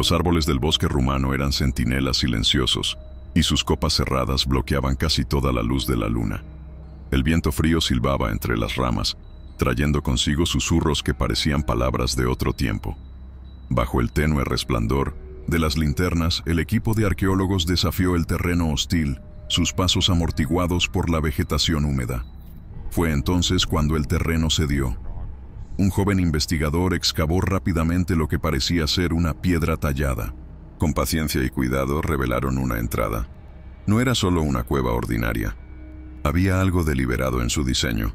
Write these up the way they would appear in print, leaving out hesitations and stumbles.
Los árboles del bosque rumano eran centinelas silenciosos, y sus copas cerradas bloqueaban casi toda la luz de la luna. El viento frío silbaba entre las ramas, trayendo consigo susurros que parecían palabras de otro tiempo. Bajo el tenue resplandor de las linternas, el equipo de arqueólogos desafió el terreno hostil, sus pasos amortiguados por la vegetación húmeda. Fue entonces cuando el terreno cedió. Un joven investigador excavó rápidamente lo que parecía ser una piedra tallada. Con paciencia y cuidado revelaron una entrada. No era solo una cueva ordinaria. Había algo deliberado en su diseño.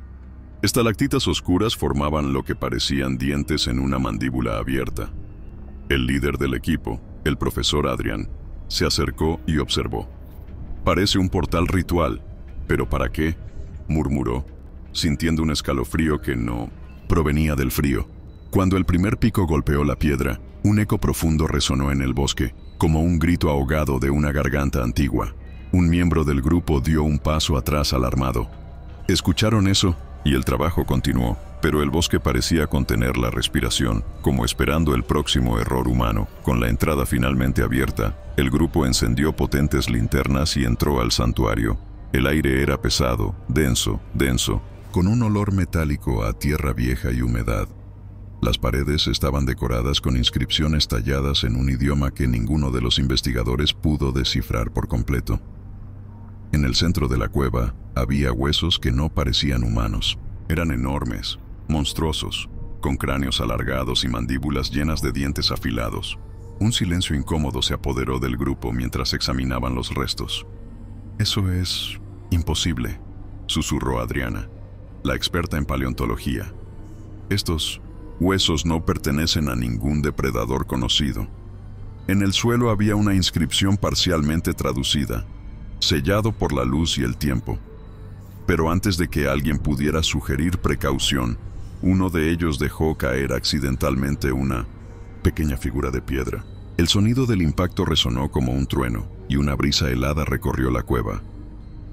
Estalactitas oscuras formaban lo que parecían dientes en una mandíbula abierta. El líder del equipo, el profesor Adrian, se acercó y observó. «Parece un portal ritual, pero ¿para qué?», murmuró, sintiendo un escalofrío que no provenía del frío. Cuando el primer pico golpeó la piedra, un eco profundo resonó en el bosque, como un grito ahogado de una garganta antigua. Un miembro del grupo dio un paso atrás alarmado. Escucharon eso, y el trabajo continuó, pero el bosque parecía contener la respiración, como esperando el próximo error humano. Con la entrada finalmente abierta, el grupo encendió potentes linternas y entró al santuario. El aire era pesado, denso, con un olor metálico a tierra vieja y humedad. Las paredes estaban decoradas con inscripciones talladas en un idioma que ninguno de los investigadores pudo descifrar por completo. En el centro de la cueva había huesos que no parecían humanos. Eran enormes, monstruosos, con cráneos alargados y mandíbulas llenas de dientes afilados. Un silencio incómodo se apoderó del grupo mientras examinaban los restos. «Eso es imposible», susurró Adriana, la experta en paleontología. «Estos huesos no pertenecen a ningún depredador conocido». En el suelo había una inscripción parcialmente traducida, sellado por la luz y el tiempo. Pero antes de que alguien pudiera sugerir precaución, uno de ellos dejó caer accidentalmente una pequeña figura de piedra. El sonido del impacto resonó como un trueno, y una brisa helada recorrió la cueva.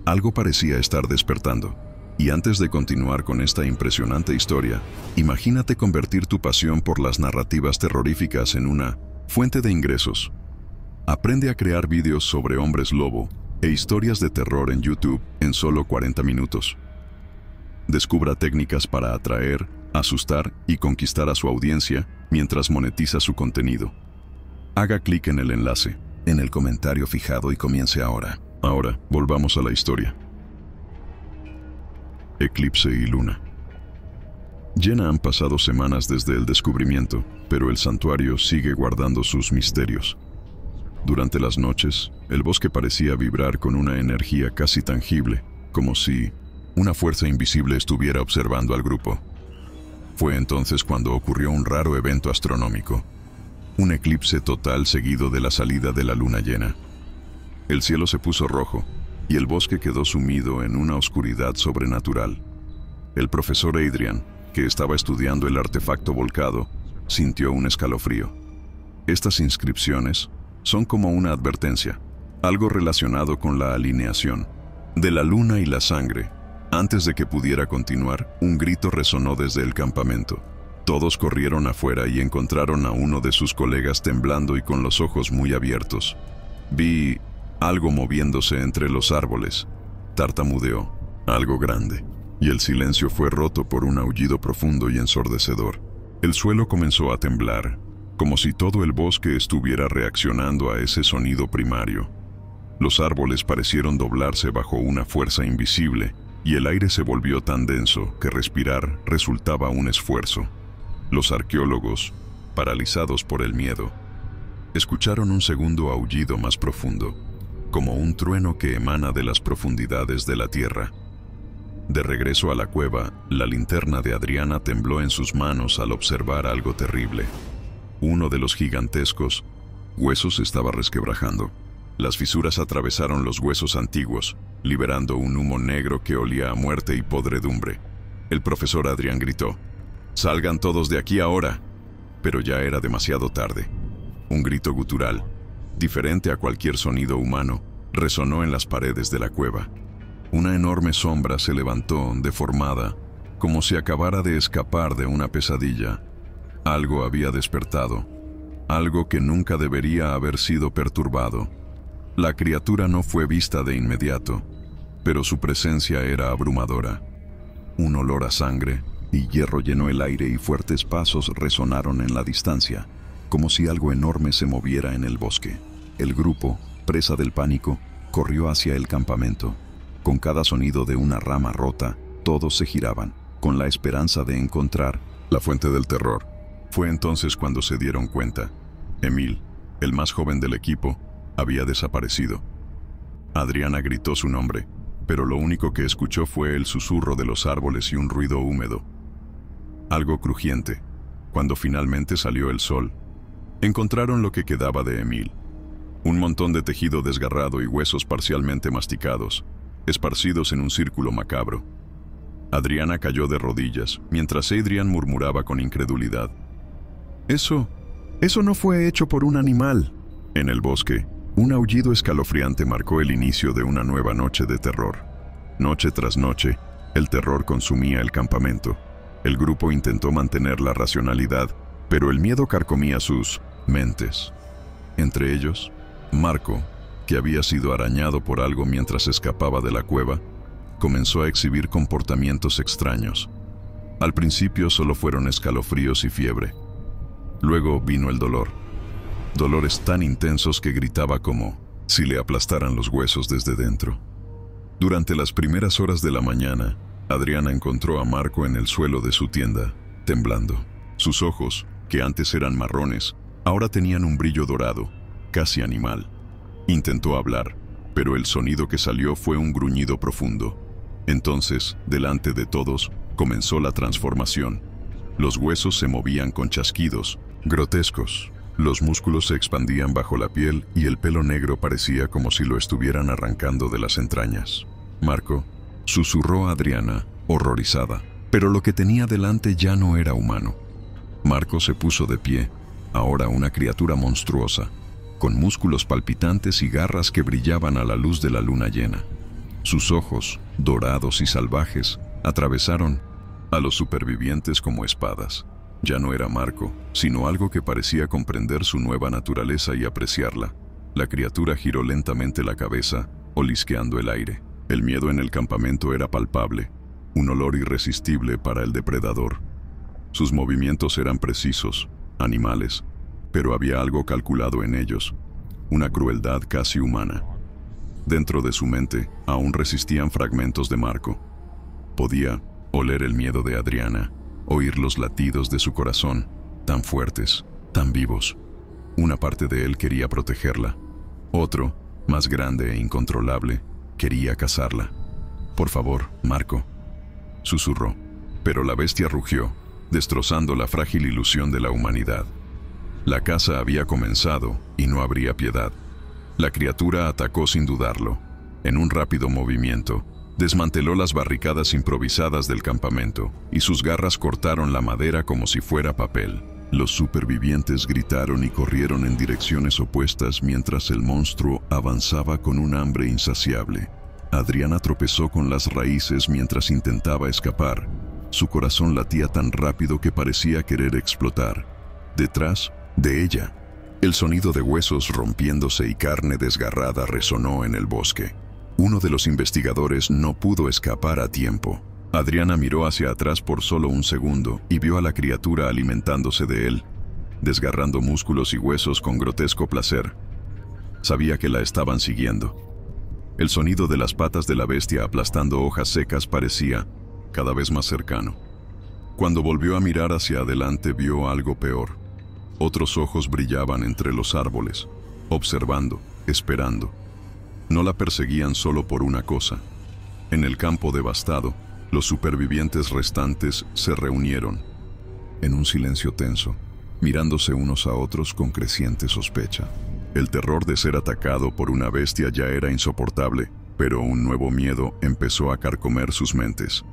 Algo parecía estar despertando. Y antes de continuar con esta impresionante historia, imagínate convertir tu pasión por las narrativas terroríficas en una fuente de ingresos. Aprende a crear vídeos sobre hombres lobo e historias de terror en YouTube en solo 40 minutos. Descubra técnicas para atraer, asustar y conquistar a su audiencia mientras monetiza su contenido. Haga clic en el enlace, en el comentario fijado y comience ahora. Ahora, volvamos a la historia. Eclipse y luna. Ya han pasado semanas desde el descubrimiento, pero el santuario sigue guardando sus misterios. Durante las noches, el bosque parecía vibrar con una energía casi tangible, como si una fuerza invisible estuviera observando al grupo. Fue entonces cuando ocurrió un raro evento astronómico, un eclipse total seguido de la salida de la luna llena. El cielo se puso rojo, y el bosque quedó sumido en una oscuridad sobrenatural. El profesor Adrian, que estaba estudiando el artefacto volcado, sintió un escalofrío. Estas inscripciones son como una advertencia, algo relacionado con la alineación de la luna y la sangre. Antes de que pudiera continuar, un grito resonó desde el campamento. Todos corrieron afuera y encontraron a uno de sus colegas temblando y con los ojos muy abiertos. «Vi algo moviéndose entre los árboles», tartamudeó, «algo grande», y el silencio fue roto por un aullido profundo y ensordecedor. El suelo comenzó a temblar, como si todo el bosque estuviera reaccionando a ese sonido primario. Los árboles parecieron doblarse bajo una fuerza invisible, y el aire se volvió tan denso que respirar resultaba un esfuerzo. Los arqueólogos, paralizados por el miedo, escucharon un segundo aullido más profundo, como un trueno que emana de las profundidades de la tierra. De regreso a la cueva, la linterna de Adriana tembló en sus manos al observar algo terrible. Uno de los gigantescos huesos estaba resquebrajando. Las fisuras atravesaron los huesos antiguos, liberando un humo negro que olía a muerte y podredumbre. El profesor Adrian gritó: «¡Salgan todos de aquí ahora!». Pero ya era demasiado tarde. Un grito gutural, diferente a cualquier sonido humano, resonó en las paredes de la cueva. Una enorme sombra se levantó, deformada, como si acabara de escapar de una pesadilla. Algo había despertado. algo que nunca debería haber sido perturbado. La criatura no fue vista de inmediato, pero su presencia era abrumadora. Un olor a sangre y hierro llenó el aire y fuertes pasos resonaron en la distancia, como si algo enorme se moviera en el bosque. El grupo, presa del pánico, corrió hacia el campamento. Con cada sonido de una rama rota, todos se giraban, con la esperanza de encontrar la fuente del terror. Fue entonces cuando se dieron cuenta. Emil, el más joven del equipo, había desaparecido. Adriana gritó su nombre, pero lo único que escuchó fue el susurro de los árboles y un ruido húmedo. Algo crujiente. Cuando finalmente salió el sol, encontraron lo que quedaba de Emil. Un montón de tejido desgarrado y huesos parcialmente masticados, esparcidos en un círculo macabro. Adriana cayó de rodillas, mientras Adrian murmuraba con incredulidad. Eso no fue hecho por un animal. En el bosque, un aullido escalofriante marcó el inicio de una nueva noche de terror. Noche tras noche, el terror consumía el campamento. El grupo intentó mantener la racionalidad, pero el miedo carcomía sus mentes. Entre ellos, Marco, que había sido arañado por algo mientras escapaba de la cueva, comenzó a exhibir comportamientos extraños. Al principio solo fueron escalofríos y fiebre. Luego vino el dolor. Dolores tan intensos que gritaba como si le aplastaran los huesos desde dentro. Durante las primeras horas de la mañana, Adriana encontró a Marco en el suelo de su tienda, temblando. Sus ojos, que antes eran marrones, ahora tenían un brillo dorado, casi animal. Intentó hablar, pero el sonido que salió fue un gruñido profundo. Entonces, delante de todos, comenzó la transformación. Los huesos se movían con chasquidos grotescos. Los músculos se expandían bajo la piel y el pelo negro parecía como si lo estuvieran arrancando de las entrañas. Marco, susurró a Adriana, horrorizada, pero lo que tenía delante ya no era humano. Marco se puso de pie, ahora una criatura monstruosa, con músculos palpitantes y garras que brillaban a la luz de la luna llena. Sus ojos, dorados y salvajes, atravesaron a los supervivientes como espadas. Ya no era Marco, sino algo que parecía comprender su nueva naturaleza y apreciarla. La criatura giró lentamente la cabeza, olisqueando el aire. El miedo en el campamento era palpable, un olor irresistible para el depredador. Sus movimientos eran precisos, animales, pero había algo calculado en ellos, una crueldad casi humana. Dentro de su mente aún resistían fragmentos de Marco. Podía oler el miedo de Adriana, oír los latidos de su corazón, tan fuertes, tan vivos. Una parte de él quería protegerla. Otro, más grande e incontrolable, quería cazarla. «Por favor, Marco», susurró, pero la bestia rugió, destrozando la frágil ilusión de la humanidad. La caza había comenzado y no habría piedad. La criatura atacó sin dudarlo. En un rápido movimiento, desmanteló las barricadas improvisadas del campamento y sus garras cortaron la madera como si fuera papel. Los supervivientes gritaron y corrieron en direcciones opuestas mientras el monstruo avanzaba con un hambre insaciable. Adriana tropezó con las raíces mientras intentaba escapar. Su corazón latía tan rápido que parecía querer explotar. Detrás de ella, el sonido de huesos rompiéndose y carne desgarrada resonó en el bosque. Uno de los investigadores no pudo escapar a tiempo. Adriana miró hacia atrás por solo un segundo y vio a la criatura alimentándose de él, desgarrando músculos y huesos con grotesco placer. Sabía que la estaban siguiendo. El sonido de las patas de la bestia aplastando hojas secas parecía cada vez más cercano. Cuando volvió a mirar hacia adelante, vio algo peor. Otros ojos brillaban entre los árboles, observando, esperando. No la perseguían solo por una cosa. En el campo devastado, los supervivientes restantes se reunieron, en un silencio tenso, mirándose unos a otros con creciente sospecha. El terror de ser atacado por una bestia ya era insoportable, pero un nuevo miedo empezó a carcomer sus mentes.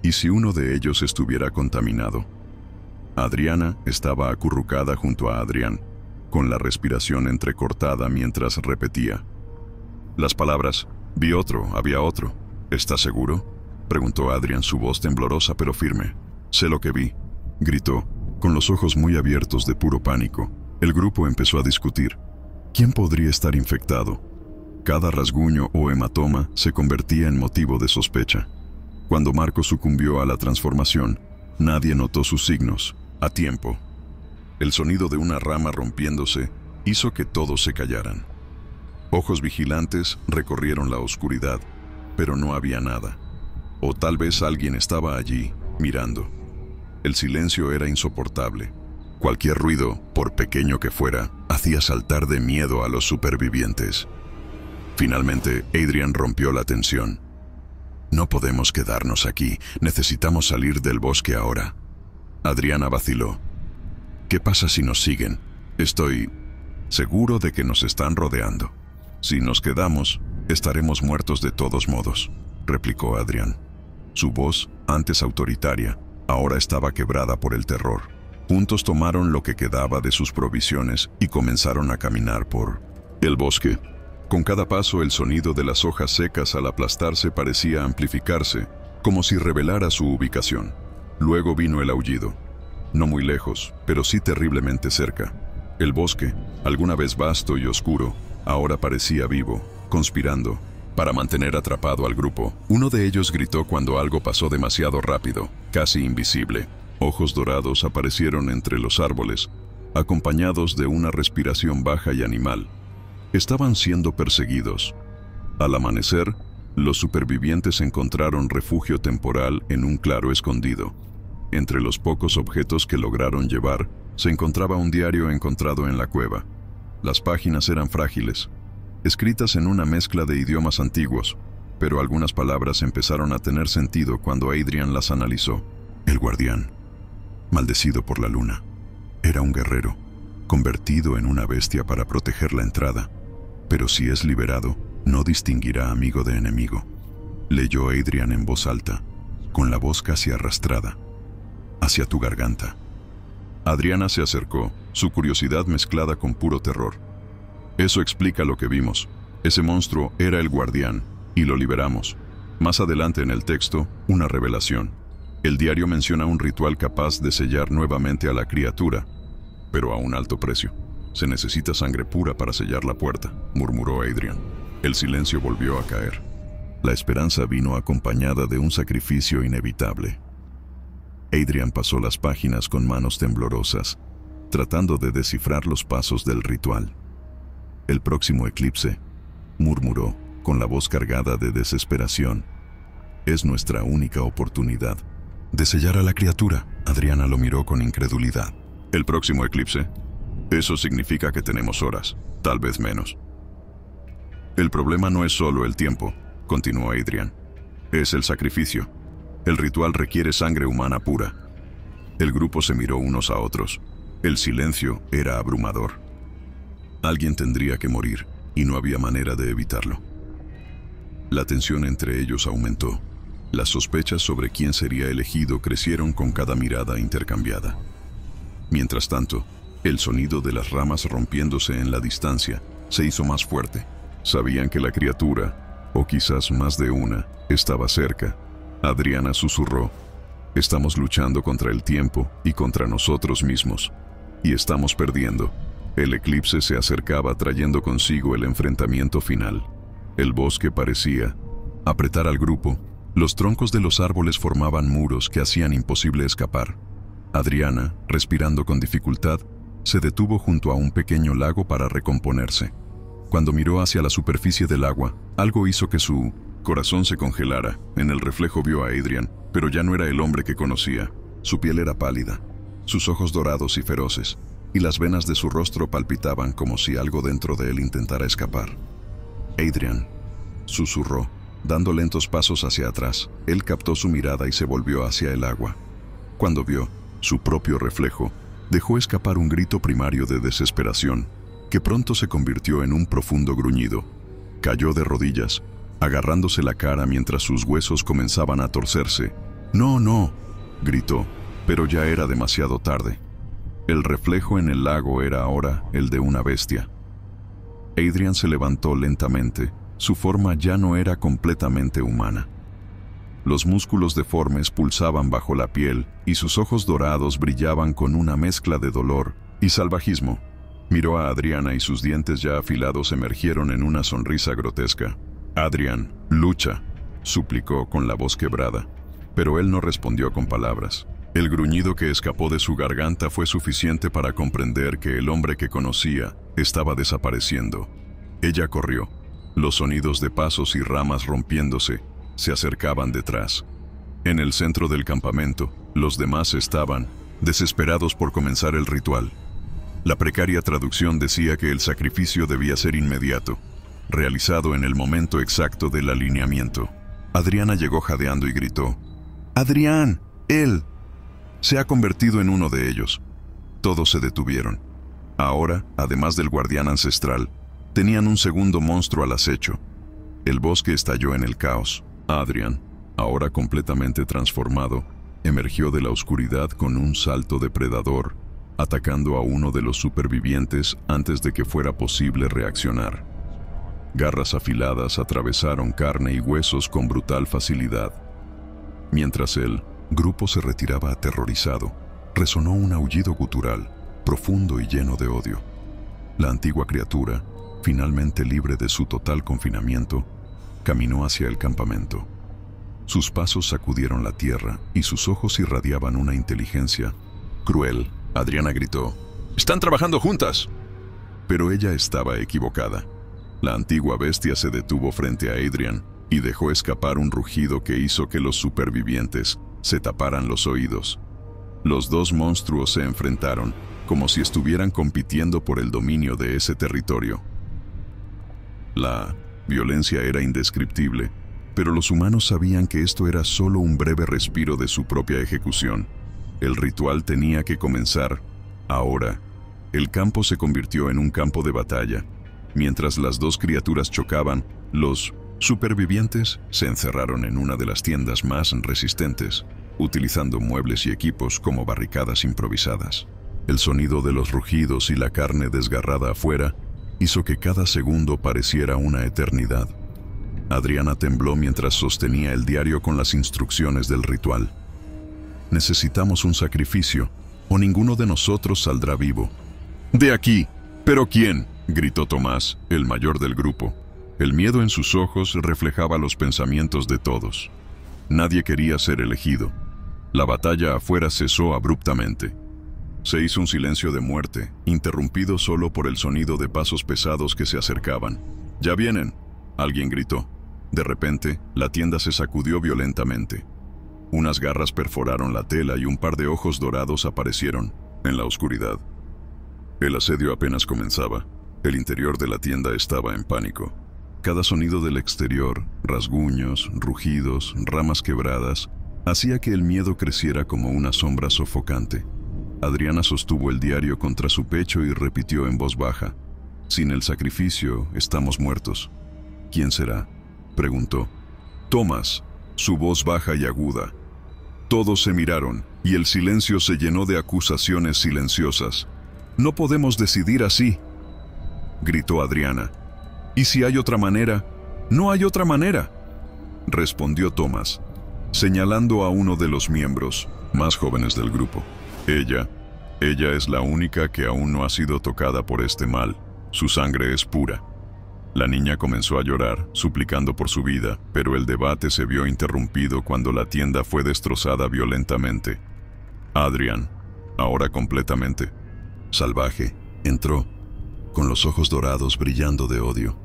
¿Y si uno de ellos estuviera contaminado? Adriana estaba acurrucada junto a Adrián, con la respiración entrecortada mientras repetía las palabras: «Vi otro, había otro». «¿Estás seguro?», preguntó Adrián, su voz temblorosa pero firme. «Sé lo que vi», gritó, con los ojos muy abiertos de puro pánico. El grupo empezó a discutir. ¿Quién podría estar infectado? Cada rasguño o hematoma se convertía en motivo de sospecha. Cuando Marco sucumbió a la transformación, nadie notó sus signos a tiempo. El sonido de una rama rompiéndose hizo que todos se callaran. Ojos vigilantes recorrieron la oscuridad, pero no había nada. O tal vez alguien estaba allí, mirando. El silencio era insoportable. Cualquier ruido, por pequeño que fuera, hacía saltar de miedo a los supervivientes. Finalmente, Adrian rompió la tensión. No podemos quedarnos aquí, necesitamos salir del bosque ahora. Adriana vaciló. ¿Qué pasa si nos siguen? Estoy seguro de que nos están rodeando. Si nos quedamos, estaremos muertos de todos modos, replicó Adrián. Su voz, antes autoritaria, ahora estaba quebrada por el terror. Juntos tomaron lo que quedaba de sus provisiones y comenzaron a caminar por el bosque. Con cada paso el sonido de las hojas secas al aplastarse parecía amplificarse, como si revelara su ubicación. Luego vino el aullido. No muy lejos, pero sí terriblemente cerca. El bosque, alguna vez vasto y oscuro, ahora parecía vivo, conspirando para mantener atrapado al grupo. Uno de ellos gritó cuando algo pasó demasiado rápido, casi invisible. Ojos dorados aparecieron entre los árboles, acompañados de una respiración baja y animal. Estaban siendo perseguidos. Al amanecer, los supervivientes encontraron refugio temporal en un claro escondido. Entre los pocos objetos que lograron llevar, se encontraba un diario encontrado en la cueva. Las páginas eran frágiles, escritas en una mezcla de idiomas antiguos, pero algunas palabras empezaron a tener sentido cuando Adrian las analizó. El guardián, maldecido por la luna, era un guerrero, convertido en una bestia para proteger la entrada. Pero si es liberado, no distinguirá amigo de enemigo. Leyó Adrian en voz alta, con la voz casi arrastrada. Hacia tu garganta. Adriana se acercó, su curiosidad mezclada con puro terror. Eso explica lo que vimos. Ese monstruo era el guardián, y lo liberamos. Más adelante en el texto, una revelación. El diario menciona un ritual capaz de sellar nuevamente a la criatura, pero a un alto precio. Se necesita sangre pura para sellar la puerta, murmuró Adrian. El silencio volvió a caer. La esperanza vino acompañada de un sacrificio inevitable. Adrian pasó las páginas con manos temblorosas, tratando de descifrar los pasos del ritual. El próximo eclipse, murmuró, con la voz cargada de desesperación. Es nuestra única oportunidad de sellar a la criatura. Adriana lo miró con incredulidad. ¿El próximo eclipse? Eso significa que tenemos horas, tal vez menos. El problema no es solo el tiempo, continuó Adrian. Es el sacrificio. El ritual requiere sangre humana pura. El grupo se miró unos a otros. El silencio era abrumador. Alguien tendría que morir, y no había manera de evitarlo. La tensión entre ellos aumentó. Las sospechas sobre quién sería elegido crecieron con cada mirada intercambiada. Mientras tanto, el sonido de las ramas rompiéndose en la distancia se hizo más fuerte. Sabían que la criatura, o quizás más de una, estaba cerca. Adriana susurró: estamos luchando contra el tiempo y contra nosotros mismos. Y estamos perdiendo. El eclipse se acercaba trayendo consigo el enfrentamiento final. El bosque parecía apretar al grupo. Los troncos de los árboles formaban muros que hacían imposible escapar. Adriana, respirando con dificultad, se detuvo junto a un pequeño lago para recomponerse. Cuando miró hacia la superficie del agua, algo hizo que su corazón se congelara. En el reflejo vio a Adrian, pero ya no era el hombre que conocía. Su piel era pálida, sus ojos dorados y feroces, y las venas de su rostro palpitaban como si algo dentro de él intentara escapar. Adrian, susurró, dando lentos pasos hacia atrás. Él captó su mirada y se volvió hacia el agua. Cuando vio su propio reflejo, dejó escapar un grito primario de desesperación, que pronto se convirtió en un profundo gruñido. Cayó de rodillas, agarrándose la cara mientras sus huesos comenzaban a torcerse. «¡No, no!», gritó, pero ya era demasiado tarde. El reflejo en el lago era ahora el de una bestia. Adrian se levantó lentamente. Su forma ya no era completamente humana. Los músculos deformes pulsaban bajo la piel y sus ojos dorados brillaban con una mezcla de dolor y salvajismo. Miró a Adriana y sus dientes ya afilados emergieron en una sonrisa grotesca. «Adrian, lucha», suplicó con la voz quebrada, pero él no respondió con palabras. El gruñido que escapó de su garganta fue suficiente para comprender que el hombre que conocía estaba desapareciendo. Ella corrió. Los sonidos de pasos y ramas rompiéndose se acercaban detrás. En el centro del campamento, los demás estaban desesperados por comenzar el ritual. La precaria traducción decía que el sacrificio debía ser inmediato, realizado en el momento exacto del alineamiento. Adriana llegó jadeando y gritó: «¡Adrián! ¡Él! Se ha convertido en uno de ellos». Todos se detuvieron. Ahora, además del guardián ancestral, tenían un segundo monstruo al acecho. El bosque estalló en el caos. Adrian, ahora completamente transformado, emergió de la oscuridad con un salto depredador, atacando a uno de los supervivientes antes de que fuera posible reaccionar. Garras afiladas atravesaron carne y huesos con brutal facilidad. Mientras el grupo se retiraba aterrorizado, resonó un aullido gutural, profundo y lleno de odio. La antigua criatura, finalmente libre de su total confinamiento, caminó hacia el campamento. Sus pasos sacudieron la tierra y sus ojos irradiaban una inteligencia cruel. Adriana gritó: «¡Están trabajando juntas!». Pero ella estaba equivocada. La antigua bestia se detuvo frente a Adrian y dejó escapar un rugido que hizo que los supervivientes se taparan los oídos. Los dos monstruos se enfrentaron, como si estuvieran compitiendo por el dominio de ese territorio. La violencia era indescriptible, pero los humanos sabían que esto era solo un breve respiro de su propia ejecución. El ritual tenía que comenzar ahora. El campo se convirtió en un campo de batalla. Mientras las dos criaturas chocaban, los supervivientes se encerraron en una de las tiendas más resistentes, utilizando muebles y equipos como barricadas improvisadas. El sonido de los rugidos y la carne desgarrada afuera hizo que cada segundo pareciera una eternidad. Adriana tembló mientras sostenía el diario con las instrucciones del ritual. «Necesitamos un sacrificio, o ninguno de nosotros saldrá vivo». «¡De aquí! ¿Pero quién?», gritó Tomás, el mayor del grupo. El miedo en sus ojos reflejaba los pensamientos de todos. Nadie quería ser elegido. La batalla afuera cesó abruptamente. Se hizo un silencio de muerte, interrumpido solo por el sonido de pasos pesados que se acercaban. «¡Ya vienen!», alguien gritó. De repente, la tienda se sacudió violentamente. Unas garras perforaron la tela y un par de ojos dorados aparecieron en la oscuridad. El asedio apenas comenzaba. El interior de la tienda estaba en pánico. Cada sonido del exterior, rasguños, rugidos, ramas quebradas, hacía que el miedo creciera como una sombra sofocante. Adriana sostuvo el diario contra su pecho y repitió en voz baja: «Sin el sacrificio, estamos muertos». «¿Quién será?», preguntó. «Tomás», su voz baja y aguda. Todos se miraron, y el silencio se llenó de acusaciones silenciosas. «No podemos decidir así», gritó Adriana. «¿Y si hay otra manera?». «No hay otra manera», respondió Tomás, señalando a uno de los miembros más jóvenes del grupo. Ella es la única que aún no ha sido tocada por este mal. Su sangre es pura». La niña comenzó a llorar, suplicando por su vida, pero el debate se vio interrumpido cuando la tienda fue destrozada violentamente. Adrian, ahora completamente salvaje, entró, con los ojos dorados brillando de odio.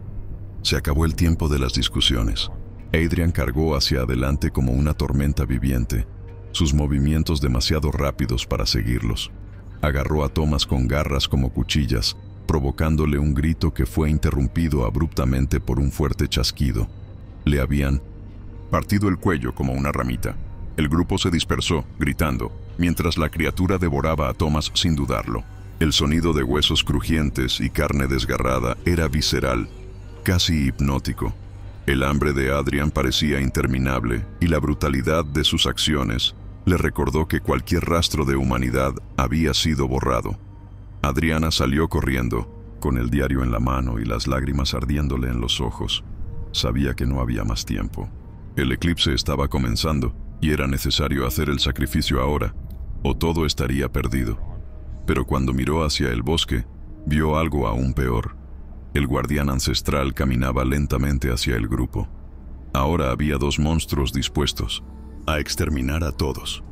Se acabó el tiempo de las discusiones. Adrian cargó hacia adelante como una tormenta viviente, sus movimientos demasiado rápidos para seguirlos. Agarró a Tomás con garras como cuchillas, provocándole un grito que fue interrumpido abruptamente por un fuerte chasquido. Le habían partido el cuello como una ramita. El grupo se dispersó, gritando, mientras la criatura devoraba a Tomás sin dudarlo. El sonido de huesos crujientes y carne desgarrada era visceral, casi hipnótico. El hambre de Adrian parecía interminable y la brutalidad de sus acciones le recordó que cualquier rastro de humanidad había sido borrado. Adriana salió corriendo, con el diario en la mano y las lágrimas ardiéndole en los ojos. Sabía que no había más tiempo. El eclipse estaba comenzando y era necesario hacer el sacrificio ahora, o todo estaría perdido. Pero cuando miró hacia el bosque, vio algo aún peor. El guardián ancestral caminaba lentamente hacia el grupo. Ahora había dos monstruos dispuestos a exterminar a todos.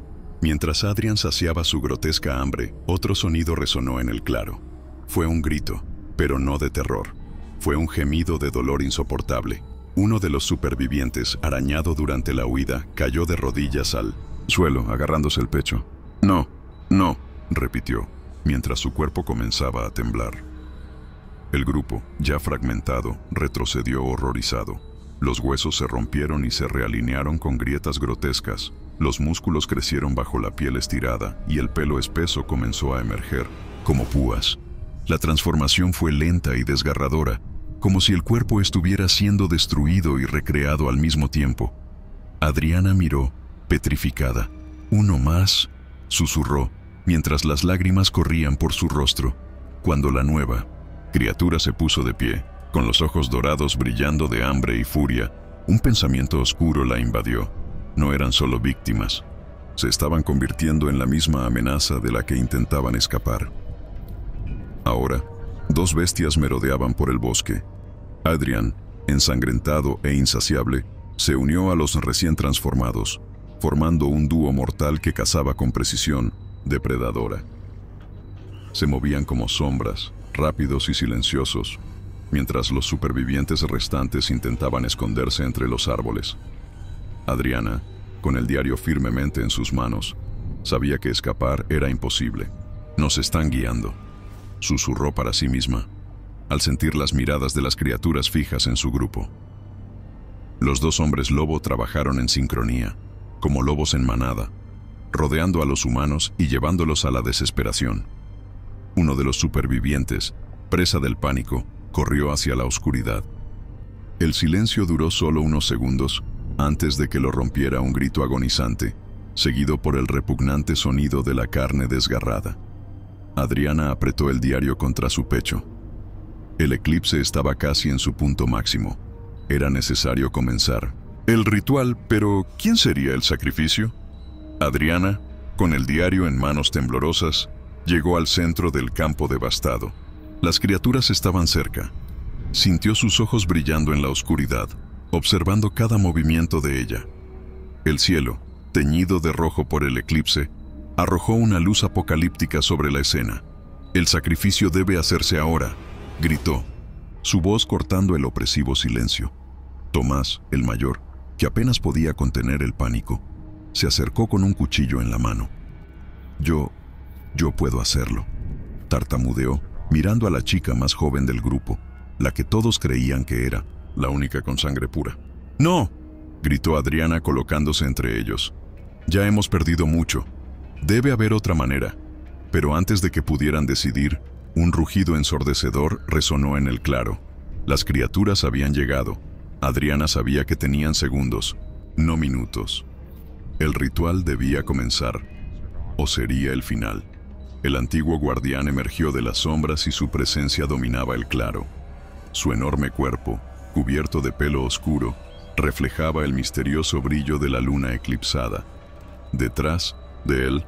Mientras Adrian saciaba su grotesca hambre, otro sonido resonó en el claro. Fue un grito, pero no de terror. Fue un gemido de dolor insoportable. Uno de los supervivientes, arañado durante la huida, cayó de rodillas al suelo, agarrándose el pecho. «No, no», repitió, mientras su cuerpo comenzaba a temblar. El grupo, ya fragmentado, retrocedió horrorizado. Los huesos se rompieron y se realinearon con grietas grotescas. Los músculos crecieron bajo la piel estirada y el pelo espeso comenzó a emerger, como púas. La transformación fue lenta y desgarradora, como si el cuerpo estuviera siendo destruido y recreado al mismo tiempo. Adriana miró, petrificada. «Uno más», susurró, mientras las lágrimas corrían por su rostro. Cuando la nueva criatura se puso de pie, con los ojos dorados brillando de hambre y furia, un pensamiento oscuro la invadió. No eran solo víctimas, se estaban convirtiendo en la misma amenaza de la que intentaban escapar. Ahora, dos bestias merodeaban por el bosque. Adrian, ensangrentado e insaciable, se unió a los recién transformados, formando un dúo mortal que cazaba con precisión, depredadora. Se movían como sombras, rápidos y silenciosos, mientras los supervivientes restantes intentaban esconderse entre los árboles. Adriana, con el diario firmemente en sus manos, sabía que escapar era imposible. «Nos están guiando», susurró para sí misma, al sentir las miradas de las criaturas fijas en su grupo. Los dos hombres lobo trabajaron en sincronía, como lobos en manada, rodeando a los humanos y llevándolos a la desesperación. Uno de los supervivientes, presa del pánico, corrió hacia la oscuridad. El silencio duró solo unos segundos antes de que lo rompiera un grito agonizante, seguido por el repugnante sonido de la carne desgarrada. Adriana apretó el diario contra su pecho. El eclipse estaba casi en su punto máximo. Era necesario comenzar el ritual, pero ¿quién sería el sacrificio? Adriana, con el diario en manos temblorosas, llegó al centro del campo devastado. Las criaturas estaban cerca. Sintió sus ojos brillando en la oscuridad, observando cada movimiento de ella. El cielo, teñido de rojo por el eclipse, arrojó una luz apocalíptica sobre la escena. «El sacrificio debe hacerse ahora», gritó, su voz cortando el opresivo silencio. Tomás, el mayor, que apenas podía contener el pánico, se acercó con un cuchillo en la mano. Yo puedo hacerlo», tartamudeó, mirando a la chica más joven del grupo, la que todos creían que era la única con sangre pura. «¡No!», gritó Adriana colocándose entre ellos. «Ya hemos perdido mucho. Debe haber otra manera». Pero antes de que pudieran decidir, un rugido ensordecedor resonó en el claro. Las criaturas habían llegado. Adriana sabía que tenían segundos, no minutos. El ritual debía comenzar, o sería el final. El antiguo guardián emergió de las sombras y su presencia dominaba el claro. Su enorme cuerpo, cubierto de pelo oscuro, reflejaba el misterioso brillo de la luna eclipsada. Detrás de él,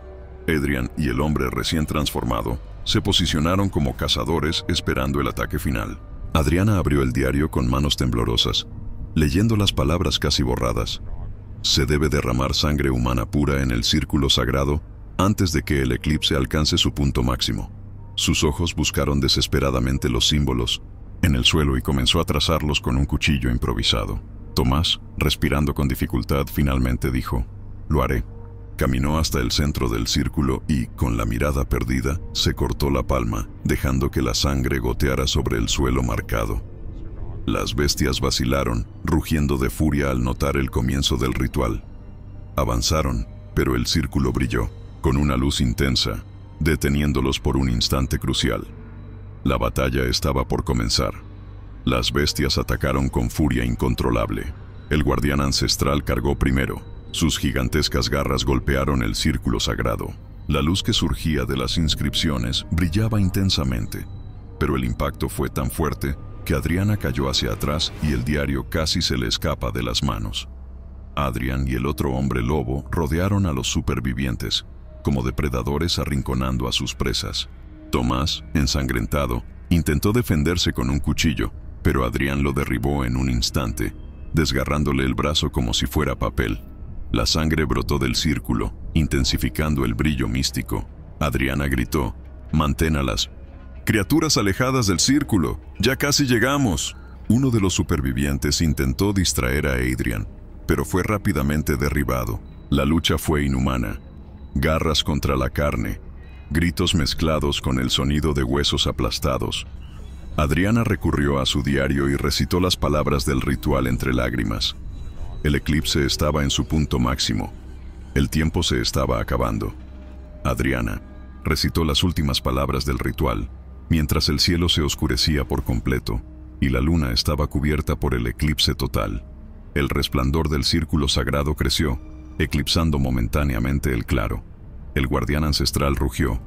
Adrian y el hombre recién transformado se posicionaron como cazadores esperando el ataque final. Adriana abrió el diario con manos temblorosas, leyendo las palabras casi borradas. «Se debe derramar sangre humana pura en el círculo sagrado antes de que el eclipse alcance su punto máximo». Sus ojos buscaron desesperadamente los símbolos en el suelo y comenzó a trazarlos con un cuchillo improvisado. Tomás, respirando con dificultad, finalmente dijo: «Lo haré». Caminó hasta el centro del círculo y, con la mirada perdida, se cortó la palma, dejando que la sangre goteara sobre el suelo marcado. Las bestias vacilaron, rugiendo de furia al notar el comienzo del ritual. Avanzaron, pero el círculo brilló, con una luz intensa, deteniéndolos por un instante crucial. La batalla estaba por comenzar. Las bestias atacaron con furia incontrolable. El guardián ancestral cargó primero. Sus gigantescas garras golpearon el círculo sagrado. La luz que surgía de las inscripciones brillaba intensamente, pero el impacto fue tan fuerte que Adriana cayó hacia atrás y el diario casi se le escapa de las manos. Adrian y el otro hombre lobo rodearon a los supervivientes, como depredadores arrinconando a sus presas. Tomás, ensangrentado, Intentó defenderse con un cuchillo, pero Adrián lo derribó en un instante, desgarrándole el brazo como si fuera papel. La sangre brotó del círculo, intensificando el brillo místico. Adriana gritó: «Mantén a las criaturas alejadas del círculo, ya casi llegamos». Uno de los supervivientes intentó distraer a Adrián, pero fue rápidamente derribado. La lucha fue inhumana. Garras contra la carne, gritos mezclados con el sonido de huesos aplastados. Adriana recurrió a su diario y recitó las palabras del ritual entre lágrimas. El eclipse estaba en su punto máximo. El tiempo se estaba acabando. Adriana recitó las últimas palabras del ritual, mientras el cielo se oscurecía por completo y la luna estaba cubierta por el eclipse total. El resplandor del círculo sagrado creció, eclipsando momentáneamente el claro. El guardián ancestral rugió,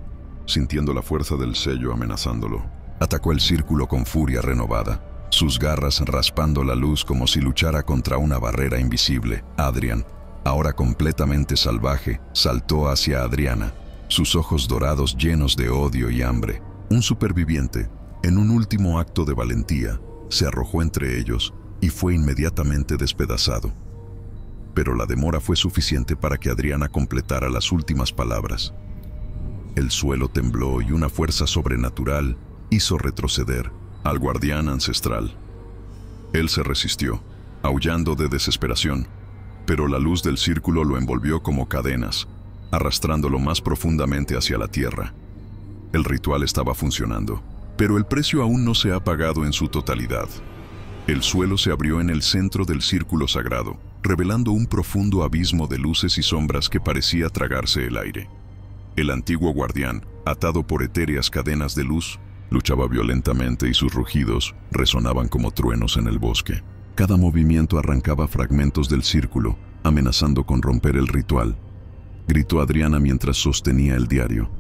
sintiendo la fuerza del sello amenazándolo. Atacó el círculo con furia renovada, sus garras raspando la luz como si luchara contra una barrera invisible. Adrián, ahora completamente salvaje, saltó hacia Adriana, sus ojos dorados llenos de odio y hambre. Un superviviente, en un último acto de valentía, se arrojó entre ellos y fue inmediatamente despedazado. Pero la demora fue suficiente para que Adriana completara las últimas palabras. El suelo tembló y una fuerza sobrenatural hizo retroceder al guardián ancestral. Él se resistió, aullando de desesperación, pero la luz del círculo lo envolvió como cadenas, arrastrándolo más profundamente hacia la tierra. El ritual estaba funcionando, pero el precio aún no se ha pagado en su totalidad. El suelo se abrió en el centro del círculo sagrado, revelando un profundo abismo de luces y sombras que parecía tragarse el aire. El antiguo guardián, atado por etéreas cadenas de luz, luchaba violentamente y sus rugidos resonaban como truenos en el bosque. Cada movimiento arrancaba fragmentos del círculo, amenazando con romper el ritual. Gritó Adriana mientras sostenía el diario: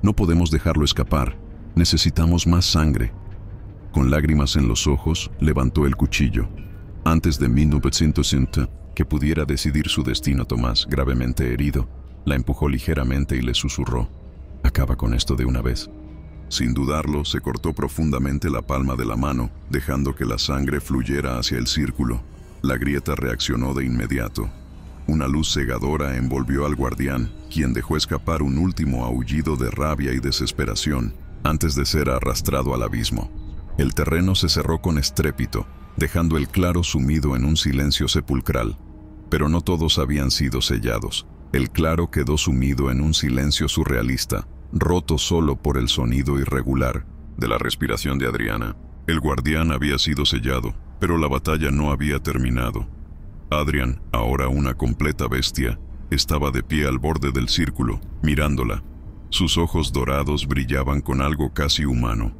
«No podemos dejarlo escapar. Necesitamos más sangre». Con lágrimas en los ojos, levantó el cuchillo. Antes de 1960, que pudiera decidir su destino, Tomás, gravemente herido, la empujó ligeramente y le susurró: «Acaba con esto de una vez». Sin dudarlo, se cortó profundamente la palma de la mano, dejando que la sangre fluyera hacia el círculo. La grieta reaccionó de inmediato. Una luz cegadora envolvió al guardián, quien dejó escapar un último aullido de rabia y desesperación, antes de ser arrastrado al abismo. El terreno se cerró con estrépito, dejando el claro sumido en un silencio sepulcral. Pero no todos habían sido sellados. El claro quedó sumido en un silencio surrealista, roto solo por el sonido irregular de la respiración de Adriana. El guardián había sido sellado, pero la batalla no había terminado. Adrián, ahora una completa bestia, estaba de pie al borde del círculo, mirándola. Sus ojos dorados brillaban con algo casi humano,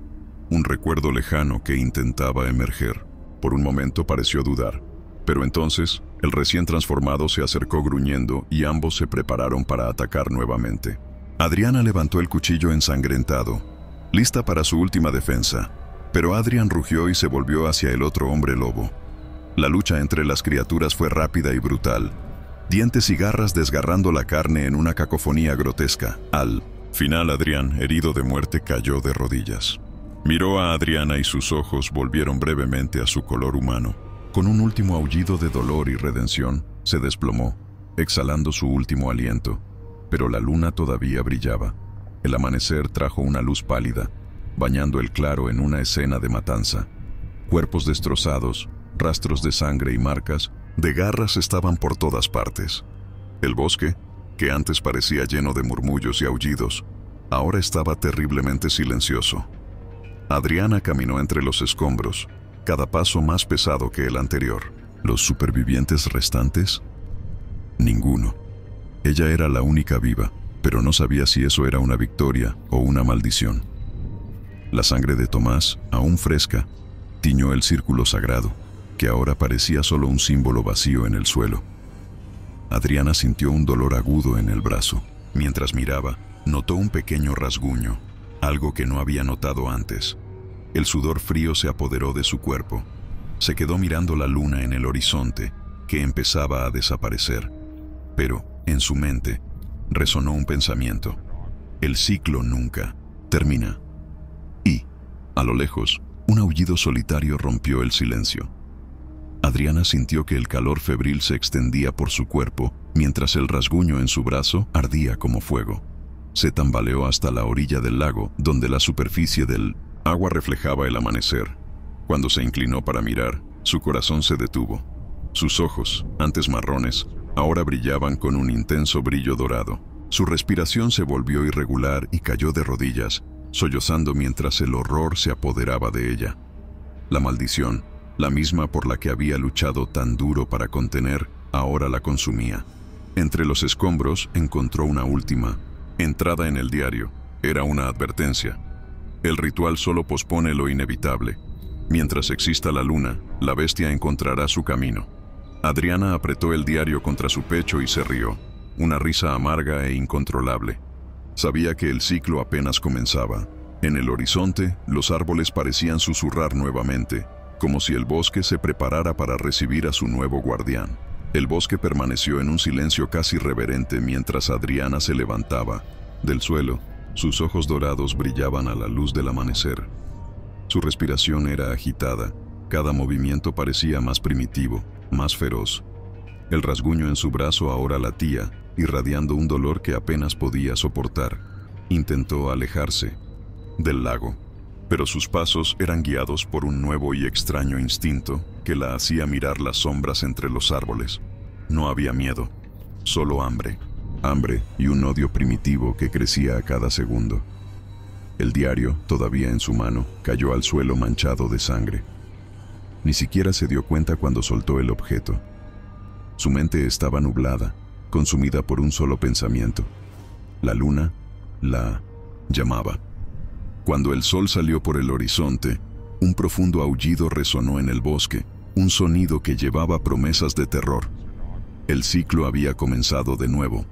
un recuerdo lejano que intentaba emerger. Por un momento pareció dudar, pero entonces el recién transformado se acercó gruñendo y ambos se prepararon para atacar nuevamente. Adriana levantó el cuchillo ensangrentado, lista para su última defensa, pero Adrián rugió y se volvió hacia el otro hombre lobo. La lucha entre las criaturas fue rápida y brutal, dientes y garras desgarrando la carne en una cacofonía grotesca. Al final, Adrián, herido de muerte, cayó de rodillas. Miró a Adriana y sus ojos volvieron brevemente a su color humano. Con un último aullido de dolor y redención, se desplomó, exhalando su último aliento. Pero la luna todavía brillaba. El amanecer trajo una luz pálida, bañando el claro en una escena de matanza. Cuerpos destrozados, rastros de sangre y marcas de garras estaban por todas partes. El bosque, que antes parecía lleno de murmullos y aullidos, ahora estaba terriblemente silencioso. Adriana caminó entre los escombros, cada paso más pesado que el anterior. ¿Los supervivientes restantes? Ninguno. Ella era la única viva, pero no sabía si eso era una victoria o una maldición. La sangre de Tomás, aún fresca, tiñó el círculo sagrado, que ahora parecía solo un símbolo vacío en el suelo. Adriana sintió un dolor agudo en el brazo. Mientras miraba, notó un pequeño rasguño, algo que no había notado antes. El sudor frío se apoderó de su cuerpo. Se quedó mirando la luna en el horizonte, que empezaba a desaparecer. Pero, en su mente, resonó un pensamiento: el ciclo nunca termina. Y, A lo lejos, un aullido solitario rompió el silencio. Adriana sintió que el calor febril se extendía por su cuerpo, mientras el rasguño en su brazo ardía como fuego. Se tambaleó hasta la orilla del lago, donde la superficie del agua reflejaba el amanecer. Cuando se inclinó para mirar, su corazón se detuvo. Sus ojos, antes marrones, ahora brillaban con un intenso brillo dorado. Su respiración se volvió irregular y cayó de rodillas, sollozando mientras el horror se apoderaba de ella. La maldición, la misma por la que había luchado tan duro para contener, ahora la consumía. Entre los escombros encontró una última entrada en el diario. Era una advertencia. El ritual solo pospone lo inevitable. Mientras exista la luna, la bestia encontrará su camino. Adriana apretó el diario contra su pecho y se rió, una risa amarga e incontrolable. Sabía que el ciclo apenas comenzaba. En el horizonte, los árboles parecían susurrar nuevamente, como si el bosque se preparara para recibir a su nuevo guardián. El bosque permaneció en un silencio casi reverente mientras Adriana se levantaba. Del suelo, sus ojos dorados brillaban a la luz del amanecer. Su respiración era agitada, cada movimiento parecía más primitivo, más feroz. El rasguño en su brazo ahora latía, irradiando un dolor que apenas podía soportar. Intentó alejarse del lago, pero sus pasos eran guiados por un nuevo y extraño instinto que la hacía mirar las sombras entre los árboles. No había miedo, solo hambre. Hambre y un odio primitivo que crecía a cada segundo. El diario, todavía en su mano, cayó al suelo manchado de sangre. Ni siquiera se dio cuenta cuando soltó el objeto. Su mente estaba nublada, consumida por un solo pensamiento. La luna la llamaba. Cuando el sol salió por el horizonte, un profundo aullido resonó en el bosque, un sonido que llevaba promesas de terror. El ciclo había comenzado de nuevo.